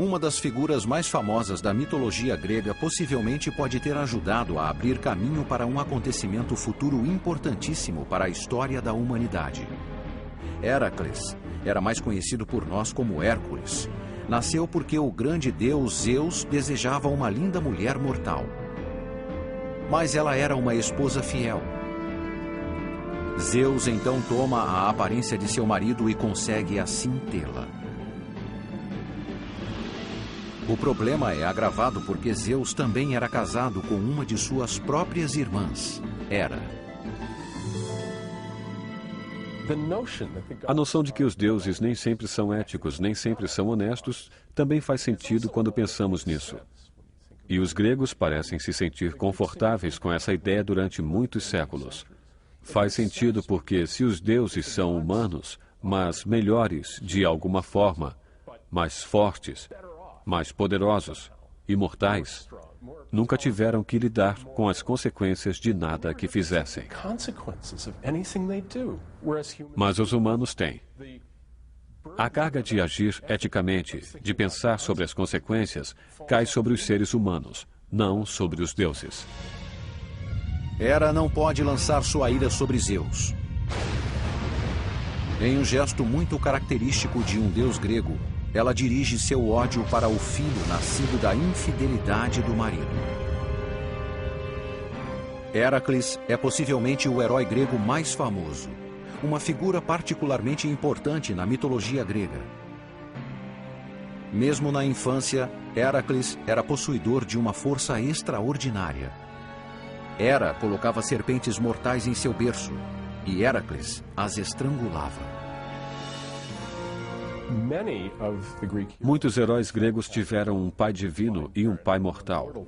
Uma das figuras mais famosas da mitologia grega possivelmente pode ter ajudado a abrir caminho para um acontecimento futuro importantíssimo para a história da humanidade. Héracles era mais conhecido por nós como Hércules. Nasceu porque o grande deus Zeus desejava uma linda mulher mortal. Mas ela era uma esposa fiel. Zeus então toma a aparência de seu marido e consegue assim tê-la. O problema é agravado porque Zeus também era casado com uma de suas próprias irmãs, Hera. A noção de que os deuses nem sempre são éticos, nem sempre são honestos, também faz sentido quando pensamos nisso. E os gregos parecem se sentir confortáveis com essa ideia durante muitos séculos. Faz sentido porque se os deuses são humanos, mas melhores de alguma forma, mais fortes, mais poderosos, imortais, nunca tiveram que lidar com as consequências de nada que fizessem. Mas os humanos têm. A carga de agir eticamente, de pensar sobre as consequências, cai sobre os seres humanos, não sobre os deuses. Hera não pode lançar sua ira sobre Zeus. Em um gesto muito característico de um deus grego, ela dirige seu ódio para o filho nascido da infidelidade do marido. Héracles é possivelmente o herói grego mais famoso, uma figura particularmente importante na mitologia grega. Mesmo na infância, Héracles era possuidor de uma força extraordinária. Hera colocava serpentes mortais em seu berço, e Héracles as estrangulava. Muitos heróis gregos tiveram um pai divino e um pai mortal.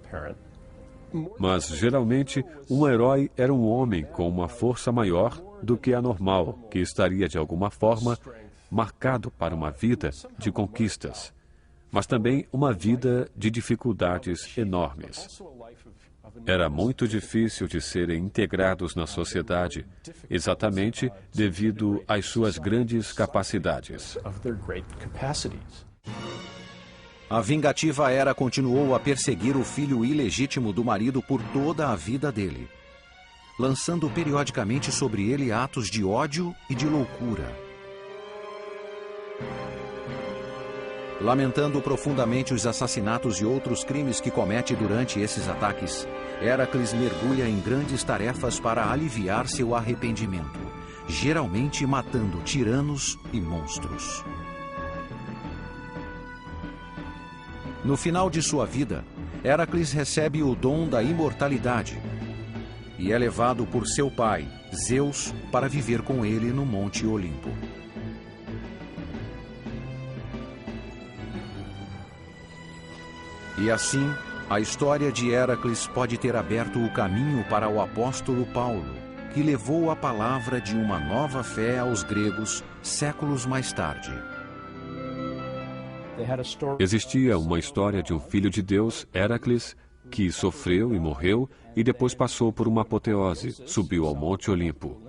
Mas, geralmente, um herói era um homem com uma força maior do que a normal, que estaria, de alguma forma, marcado para uma vida de conquistas, mas também uma vida de dificuldades enormes. Era muito difícil de serem integrados na sociedade, exatamente devido às suas grandes capacidades. A vingativa Hera continuou a perseguir o filho ilegítimo do marido por toda a vida dele, lançando periodicamente sobre ele atos de ódio e de loucura. Lamentando profundamente os assassinatos e outros crimes que comete durante esses ataques, Héracles mergulha em grandes tarefas para aliviar seu arrependimento, geralmente matando tiranos e monstros. No final de sua vida, Héracles recebe o dom da imortalidade e é levado por seu pai, Zeus, para viver com ele no Monte Olimpo. E assim, a história de Héracles pode ter aberto o caminho para o apóstolo Paulo, que levou a palavra de uma nova fé aos gregos séculos mais tarde. Existia uma história de um filho de Deus, Héracles, que sofreu e morreu e depois passou por uma apoteose, subiu ao Monte Olimpo.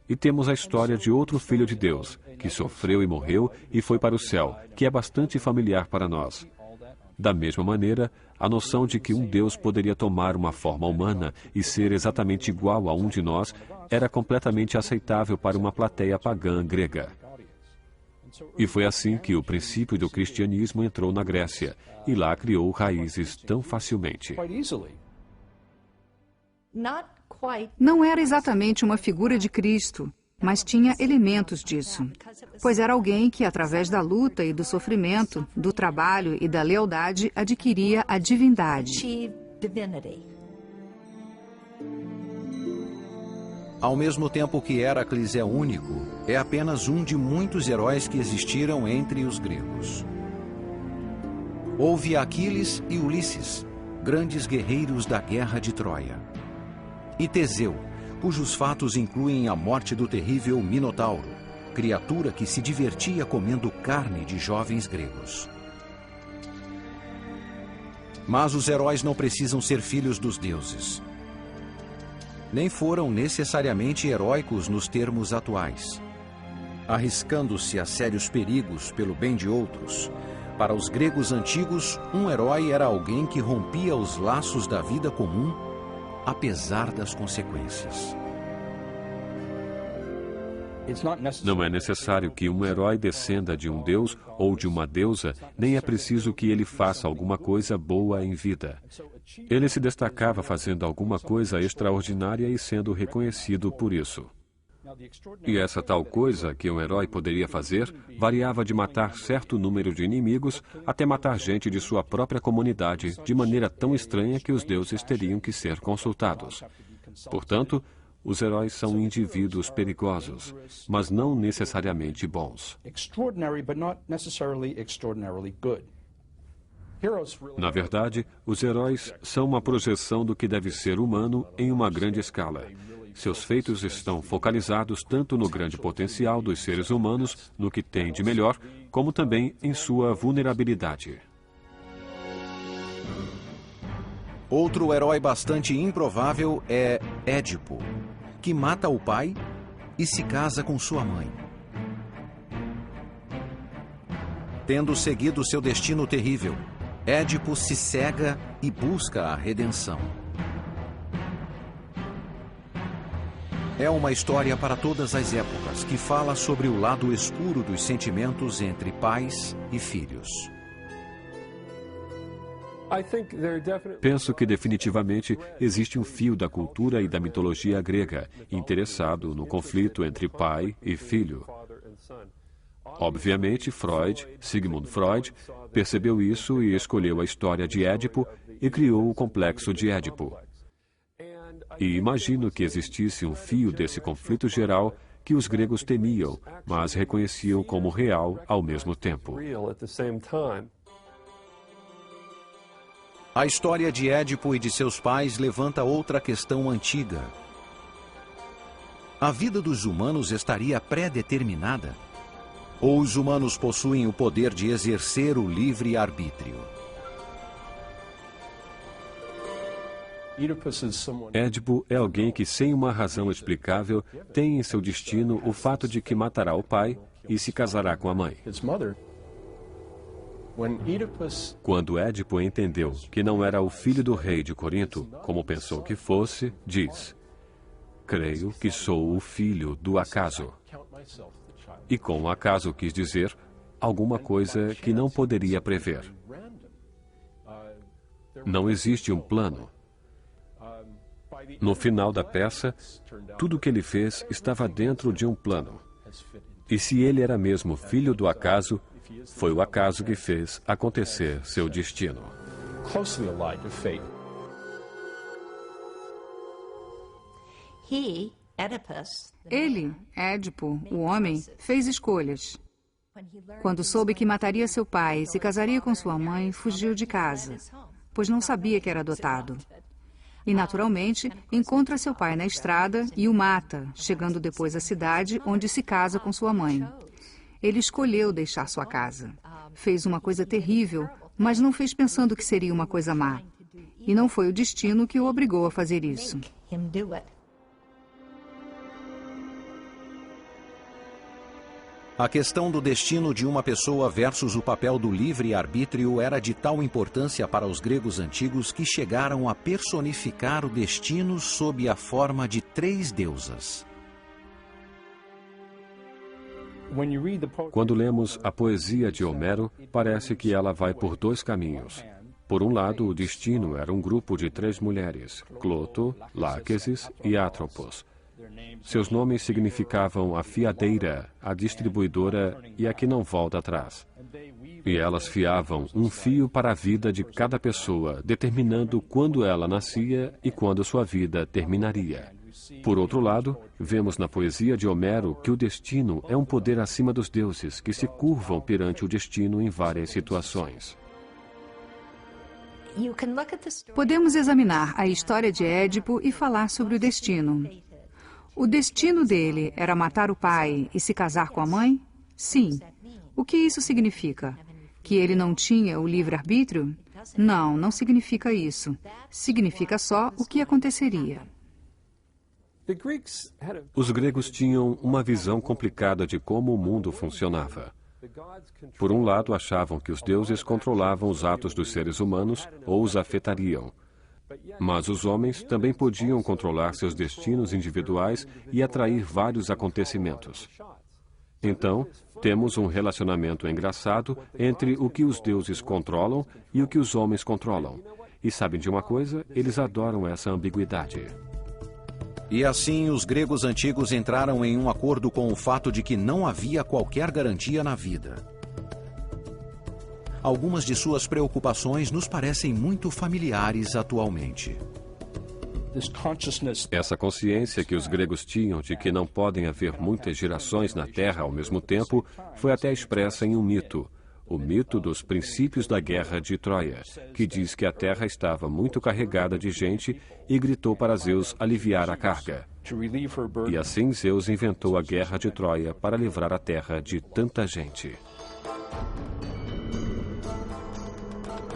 E temos a história de outro filho de Deus, que sofreu e morreu e foi para o céu, que é bastante familiar para nós. Da mesma maneira, a noção de que um Deus poderia tomar uma forma humana e ser exatamente igual a um de nós era completamente aceitável para uma plateia pagã grega. E foi assim que o princípio do cristianismo entrou na Grécia, e lá criou raízes tão facilmente. Não era exatamente uma figura de Cristo, mas tinha elementos disso, pois era alguém que, através da luta e do sofrimento, do trabalho e da lealdade, adquiria a divindade. Ao mesmo tempo que Héracles é único, é apenas um de muitos heróis que existiram entre os gregos. Houve Aquiles e Ulisses, grandes guerreiros da guerra de Troia. E Teseu, cujos fatos incluem a morte do terrível Minotauro, criatura que se divertia comendo carne de jovens gregos. Mas os heróis não precisam ser filhos dos deuses. Nem foram necessariamente heróicos nos termos atuais. Arriscando-se a sérios perigos pelo bem de outros, Para os gregos antigos, um herói era alguém que rompia os laços da vida comum, apesar das consequências. Não é necessário que um herói descenda de um deus ou de uma deusa, nem é preciso que ele faça alguma coisa boa em vida. Ele se destacava fazendo alguma coisa extraordinária e sendo reconhecido por isso. E essa tal coisa que um herói poderia fazer variava de matar certo número de inimigos até matar gente de sua própria comunidade de maneira tão estranha que os deuses teriam que ser consultados. Portanto, os heróis são indivíduos perigosos, mas não necessariamente bons. Na verdade, os heróis são uma projeção do que deve ser humano em uma grande escala. Seus feitos estão focalizados tanto no grande potencial dos seres humanos, no que tem de melhor, como também em sua vulnerabilidade. Outro herói bastante improvável é Édipo, que mata o pai e se casa com sua mãe. Tendo seguido seu destino terrível, Édipo se cega e busca a redenção. É uma história para todas as épocas, que fala sobre o lado escuro dos sentimentos entre pais e filhos. Penso que definitivamente existe um fio da cultura e da mitologia grega interessado no conflito entre pai e filho. Obviamente, Sigmund Freud, percebeu isso e escolheu a história de Édipo e criou o complexo de Édipo. E imagino que existisse um fio desse conflito geral que os gregos temiam, mas reconheciam como real ao mesmo tempo. A história de Édipo e de seus pais levanta outra questão antiga. A vida dos humanos estaria pré-determinada? Ou os humanos possuem o poder de exercer o livre arbítrio? Édipo é alguém que, sem uma razão explicável, tem em seu destino o fato de que matará o pai e se casará com a mãe. Quando Édipo entendeu que não era o filho do rei de Corinto, como pensou que fosse, diz: "Creio que sou o filho do acaso." E com o acaso quis dizer alguma coisa que não poderia prever. Não existe um plano. No final da peça, tudo o que ele fez estava dentro de um plano. E se ele era mesmo filho do acaso, foi o acaso que fez acontecer seu destino. Ele, Édipo, o homem, fez escolhas. Quando soube que mataria seu pai e se casaria com sua mãe, fugiu de casa, pois não sabia que era adotado. E, naturalmente, encontra seu pai na estrada e o mata, chegando depois à cidade, onde se casa com sua mãe. Ele escolheu deixar sua casa. Fez uma coisa terrível, mas não fez pensando que seria uma coisa má. E não foi o destino que o obrigou a fazer isso. A questão do destino de uma pessoa versus o papel do livre-arbítrio era de tal importância para os gregos antigos que chegaram a personificar o destino sob a forma de 3 deusas. Quando lemos a poesia de Homero, parece que ela vai por 2 caminhos. Por um lado, o destino era um grupo de 3 mulheres, Cloto, Láquesis e Atropos. Seus nomes significavam a fiadeira, a distribuidora e a que não volta atrás. E elas fiavam um fio para a vida de cada pessoa, determinando quando ela nascia e quando sua vida terminaria. Por outro lado, vemos na poesia de Homero que o destino é um poder acima dos deuses que se curvam perante o destino em várias situações. Podemos examinar a história de Édipo e falar sobre o destino. O destino dele era matar o pai e se casar com a mãe? Sim. O que isso significa? Que ele não tinha o livre-arbítrio? Não, não significa isso. Significa só o que aconteceria. Os gregos tinham uma visão complicada de como o mundo funcionava. Por um lado, achavam que os deuses controlavam os atos dos seres humanos ou os afetariam. Mas os homens também podiam controlar seus destinos individuais e atrair vários acontecimentos. Então, temos um relacionamento engraçado entre o que os deuses controlam e o que os homens controlam. E sabem de uma coisa? Eles adoram essa ambiguidade. E assim, os gregos antigos entraram em um acordo com o fato de que não havia qualquer garantia na vida. Algumas de suas preocupações nos parecem muito familiares atualmente. Essa consciência que os gregos tinham de que não podem haver muitas gerações na Terra ao mesmo tempo foi até expressa em um mito, o mito dos princípios da guerra de Troia, que diz que a Terra estava muito carregada de gente e gritou para Zeus aliviar a carga. E assim Zeus inventou a guerra de Troia para livrar a Terra de tanta gente.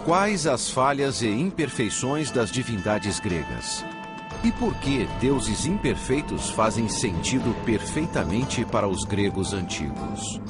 Quais as falhas e imperfeições das divindades gregas? E por que deuses imperfeitos fazem sentido perfeitamente para os gregos antigos?